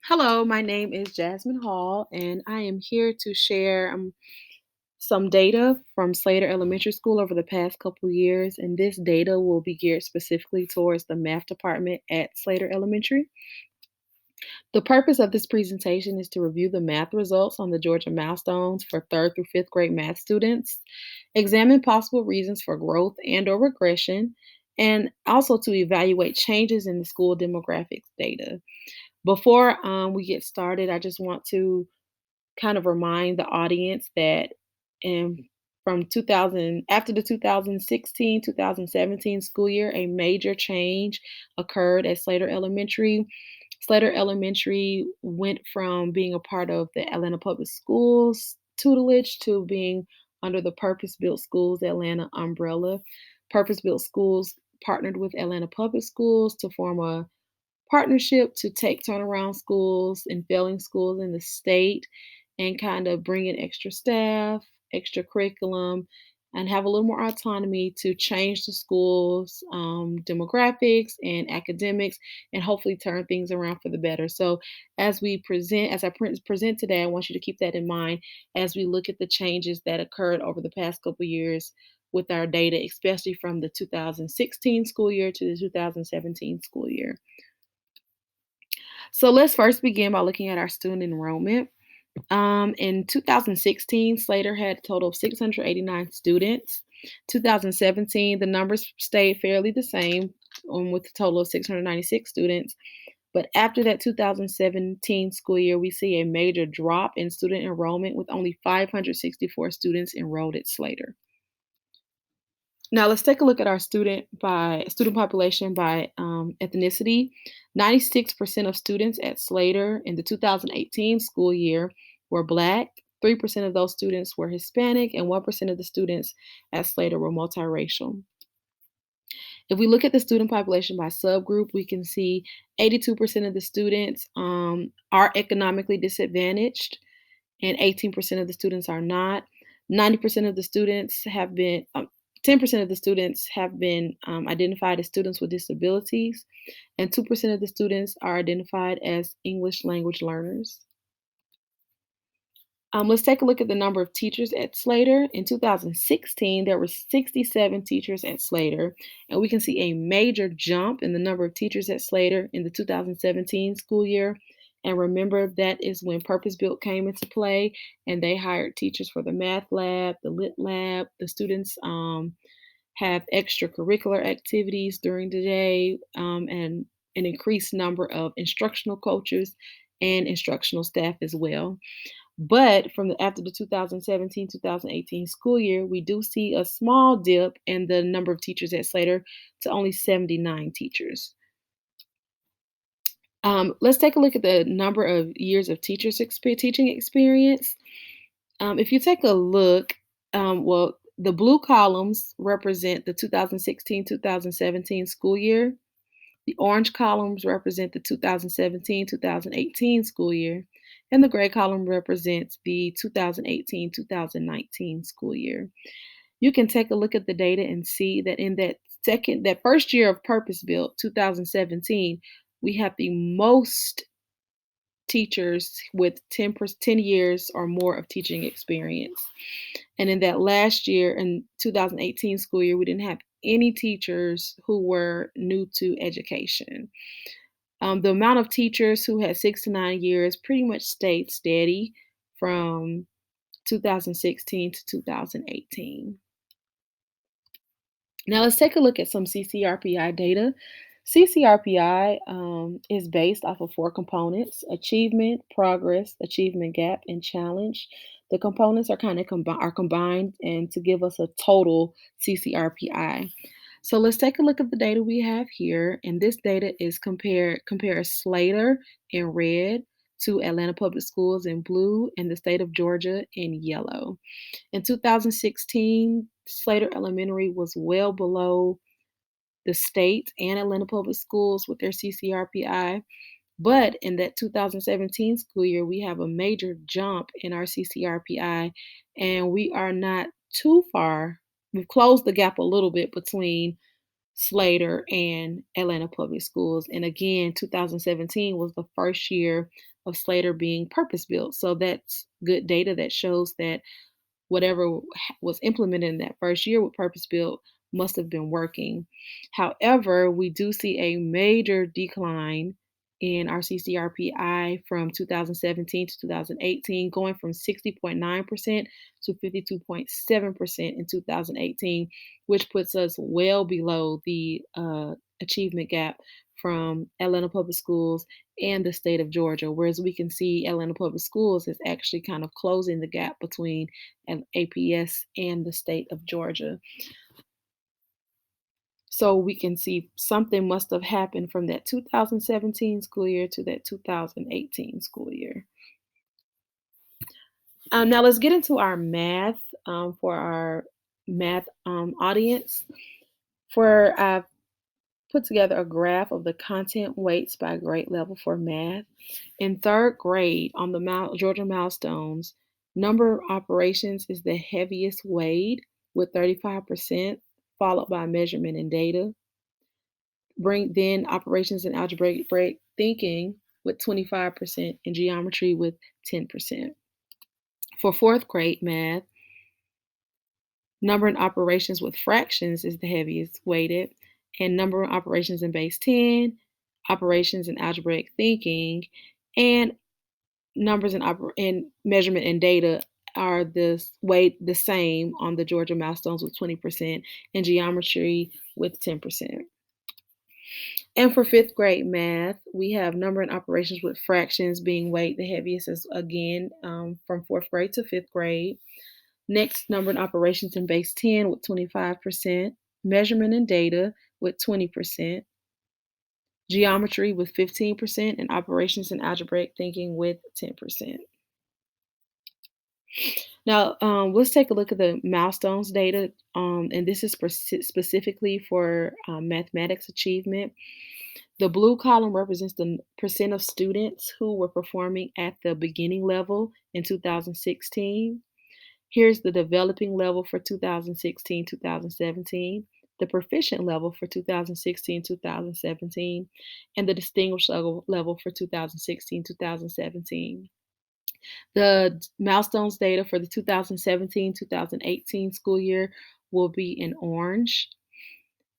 Hello, my name is Jasmine Hall, and I am here to share some data from Slater Elementary School over the past couple years. And this data will be geared specifically towards the math department at Slater Elementary. The purpose of this presentation is to review the math results on the Georgia milestones for third through fifth grade math students, examine possible reasons for growth and/or regression, and also to evaluate changes in the school demographics data. Before we get started, I just want to kind of remind the audience that um, from 2000, after the 2016-2017 school year, a major change occurred at Slater Elementary. Slater Elementary went from being a part of the Atlanta Public Schools tutelage to being under the Purpose Built Schools Atlanta umbrella. Purpose Built Schools partnered with Atlanta Public Schools to form a partnership to take turnaround schools and failing schools in the state and kind of bring in extra staff, extra curriculum, and have a little more autonomy to change the schools' demographics and academics, and hopefully turn things around for the better. So, as I present today, I want you to keep that in mind as we look at the changes that occurred over the past couple years with our data, especially from the 2016 school year to the 2017 school year. So let's first begin by looking at our student enrollment. In 2016, Slater had a total of 689 students. 2017, the numbers stayed fairly the same, with a total of 696 students. But after that 2017 school year, we see a major drop in student enrollment with only 564 students enrolled at Slater. Now let's take a look at our student population by ethnicity. 96% of students at Slater in the 2018 school year were Black. 3% of those students were Hispanic, and 1% of the students at Slater were multiracial. If we look at the student population by subgroup, we can see 82% of the students are economically disadvantaged, and 18% of the students are not. 90% of the students have been, 10% of the students have been identified as students with disabilities, and 2% of the students are identified as English language learners. Let's take a look at the number of teachers at Slater. In 2016, there were 67 teachers at Slater, and we can see a major jump in the number of teachers at Slater in the 2017 school year. And remember, that is when Purpose Built came into play, and they hired teachers for the math lab, the lit lab. The students have extracurricular activities during the day, and an increased number of instructional coaches and instructional staff as well. But after the 2017-2018 school year, we do see a small dip in the number of teachers at Slater to only 79 teachers. Let's take a look at the number of years of teaching experience. If you take a look, well, the blue columns represent the 2016-2017 school year. The orange columns represent the 2017-2018 school year, and the gray column represents the 2018-2019 school year. You can take a look at the data and see that in that first year of Purpose Built, 2017, we have the most teachers with 10 years or more of teaching experience. And in that last year, in 2018 school year, we didn't have any teachers who were new to education. The amount of teachers who had 6 to 9 years pretty much stayed steady from 2016 to 2018. Now let's take a look at some CCRPI data. CCRPI is based off of four components: achievement, progress, achievement gap, and challenge. The components are kind of combined and to give us a total CCRPI. So let's take a look at the data we have here, and this data is compare Slater in red to Atlanta Public Schools in blue and the state of Georgia in yellow. In 2016, Slater Elementary was well below the state and Atlanta Public Schools with their CCRPI. But in that 2017 school year, we have a major jump in our CCRPI, and we are not too far. We've closed the gap a little bit between Slater and Atlanta Public Schools. And again, 2017 was the first year of Slater being purpose built. So that's good data that shows that whatever was implemented in that first year with purpose built must have been working. However, we do see a major decline in our CCRPI from 2017 to 2018, going from 60.9% to 52.7% in 2018, which puts us well below the achievement gap from Atlanta Public Schools and the state of Georgia. Whereas we can see Atlanta Public Schools is actually kind of closing the gap between APS and the state of Georgia. So we can see something must have happened from that 2017 school year to that 2018 school year. Now let's get into our math for our math audience. I've put together a graph of the content weights by grade level for math. In third grade, on the Georgia milestones, number of operations is the heaviest weighed with 35%, followed by measurement and data. Bring then operations and algebraic thinking with 25% and geometry with 10%. For fourth grade math, number and operations with fractions is the heaviest weighted, and number of operations in base 10, operations in algebraic thinking, and numbers and measurement and data are the same on the Georgia milestones with 20% and geometry with 10%. And for fifth grade math, we have number and operations with fractions being weighed the heaviest as again from fourth grade to fifth grade. Next, number and operations in base 10 with 25%, measurement and data with 20%, geometry with 15%, and operations and algebraic thinking with 10%. Now, let's take a look at the milestones data, and this is specifically for mathematics achievement. The blue column represents the percent of students who were performing at the beginning level in 2016. Here's the developing level for 2016 2017, the proficient level for 2016 2017, and the distinguished level for 2016 2017. The milestones data for the 2017-2018 school year will be in orange,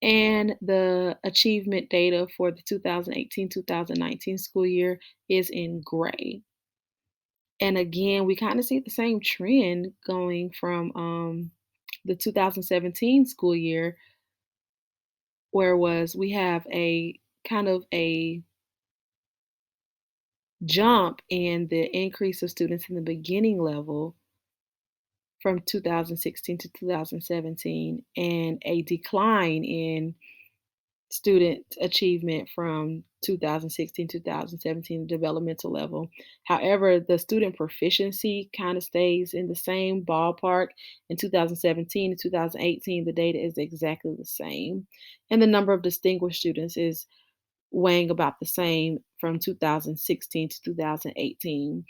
and the achievement data for the 2018-2019 school year is in gray. And again, we kind of see the same trend going from the 2017 school year, where we have a kind of a jump in the increase of students in the beginning level from 2016 to 2017 and a decline in student achievement from 2016 2017 developmental level. However, the student proficiency kind of stays in the same ballpark. In 2017 to 2018, the data is exactly the same, and the number of distinguished students is weighing about the same from 2016 to 2018.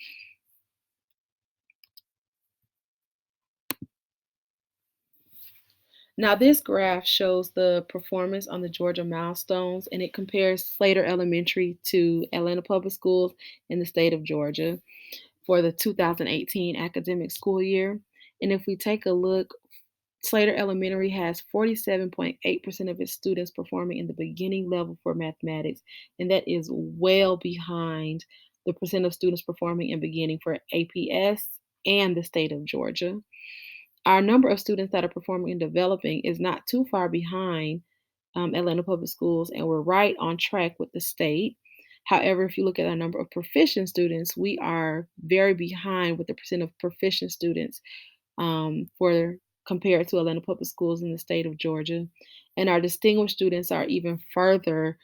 Now, this graph shows the performance on the Georgia milestones, and it compares Slater Elementary to Atlanta Public Schools in the state of Georgia for the 2018 academic school year. And if we take a look, Slater Elementary has 47.8% of its students performing in the beginning level for mathematics, and that is well behind the percent of students performing in beginning for APS and the state of Georgia. Our number of students that are performing and developing is not too far behind Atlanta Public Schools, and we're right on track with the state. However, if you look at our number of proficient students, we are very behind with the percent of proficient students for compared to Atlanta Public Schools in the state of Georgia. And our distinguished students are even further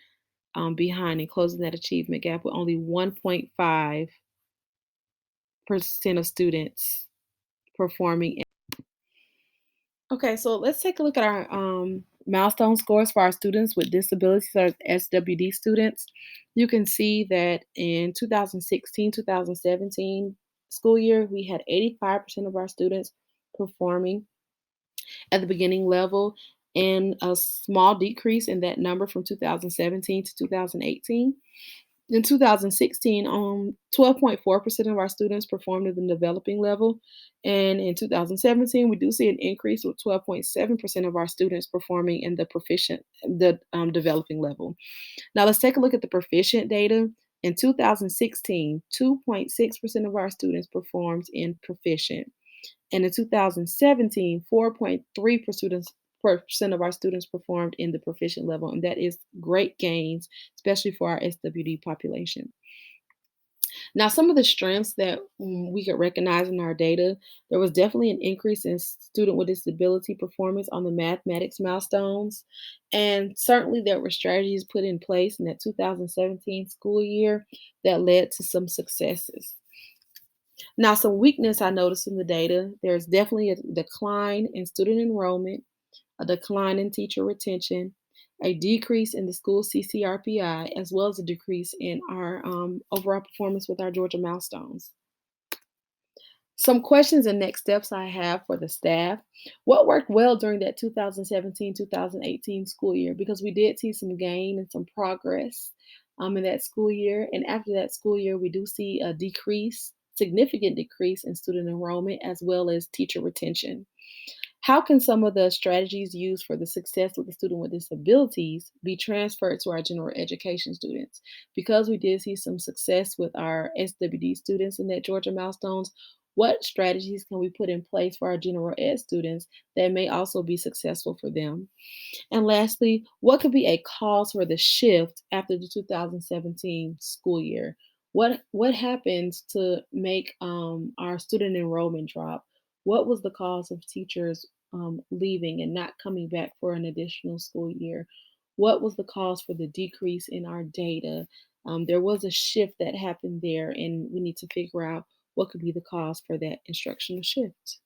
behind in closing that achievement gap with only 1.5% of students performing. Okay, so let's take a look at our milestone scores for our students with disabilities, or SWD students. You can see that in 2016-2017 school year, we had 85% of our students performing at the beginning level, and a small decrease in that number from 2017 to 2018. In 2016, 12.4% of our students performed at the developing level. And in 2017, we do see an increase with 12.7% of our students performing in the developing level. Now let's take a look at the proficient data. In 2016, 2.6% of our students performed in proficient. And in 2017, 4.3% of our students performed in the proficient level, and that is great gains, especially for our SWD population. Now, some of the strengths that we could recognize in our data, there was definitely an increase in student with disability performance on the mathematics milestones. And certainly there were strategies put in place in that 2017 school year that led to some successes. Now, some weakness I noticed in the data, there's definitely a decline in student enrollment, a decline in teacher retention, a decrease in the school CCRPI, as well as a decrease in our overall performance with our Georgia milestones. Some questions and next steps I have for the staff. What worked well during that 2017-2018 school year? Because we did see some gain and some progress in that school year. And after that school year, we do see a decrease, significant decrease in student enrollment as well as teacher retention. How can some of the strategies used for the success with the student with disabilities be transferred to our general education students? Because we did see some success with our SWD students in that Georgia milestones, what strategies can we put in place for our general ed students that may also be successful for them? And lastly, what could be a cause for the shift after the 2017 school year? What happened to make our student enrollment drop? What was the cause of teachers leaving and not coming back for an additional school year? What was the cause for the decrease in our data? There was a shift that happened there, and we need to figure out what could be the cause for that instructional shift.